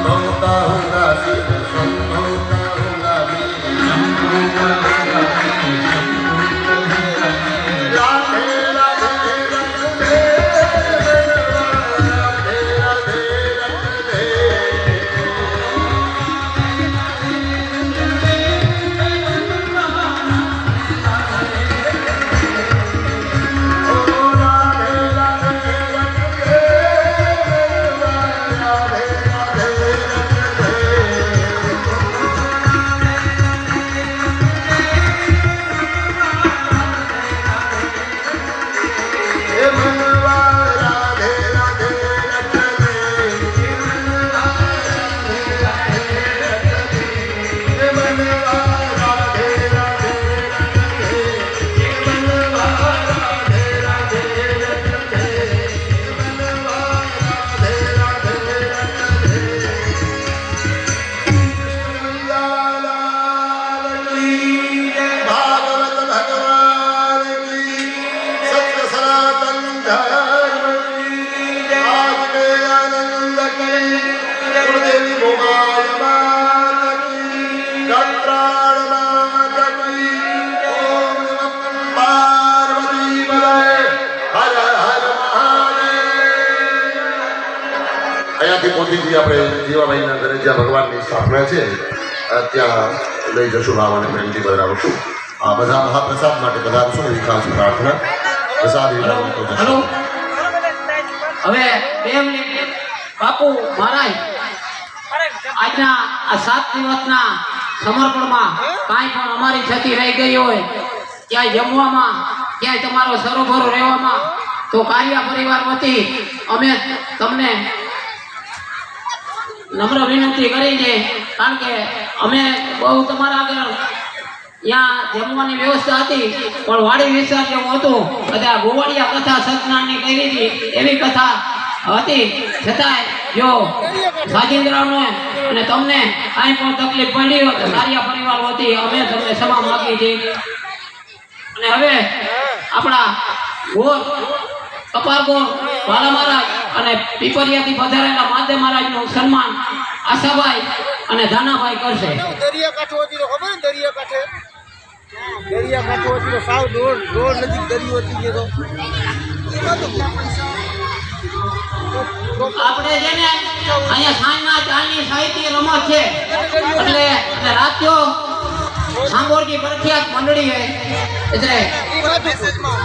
संभवता होगा शिव संभवता होगा આપણે જીવાભાઈના ઘરે જ્યાં ભગવાનની સ્થાપના છે ત્યાં લઈ જશું લાવવાને પ્રેમથી બરાવશું આ બધા મહાપ્રસાદ માટે પધારશું એવી ખાસ પ્રાર્થના પ્રસાદ હલો હવે બાપુ મહારાજ આજના આ 7 દિવસના સમર્પણમાં કાંઈ પણ અમારી ક્ષતિ રહી ગઈ હોય ક્યાંય જમવામાં ક્યાંય તમારો સરોભરો રહેવામાં તો કાર્ય પરિવાર વતી અમે તમને નમ્ર વિનંતી કરીને કારણ કે અમે બહુ તમારા આગળ ત્યાં જમવાની વ્યવસ્થા હતી પણ વાડી વિસ્તાર જેવું હતું બધા ગોવાળિયા કથા સત્યનારાયણની કરી હતી એવી કથા હતી છતાંય જો સાજિંદ્રાનો અને તમને કાંઈ પણ તકલીફ પડી હોય તો કાર્ય પરિવાર વતી અમે તમને ક્ષમા માગી છીએ અને હવે આપણા ગોર કપાર ગોર વાલા મહારાજ અને પીપરિયાથી પધારેલા માધવ મહારાજનું સન્માન આશાભાઈ અને ધાનાભાઈ કરશે. દરિયાકાંઠો હતી ખબર ને દરિયાકાંઠે સાવ રોડ નજીક દરિયો હતી ગયો આપણે જેને અહીંયા સાંજના ચાની સાહિત્ય રમત છે એટલે અને રાત્યો સાંભોળની પ્રખ્યાત મંડળી છે એટલે મેસેજમાં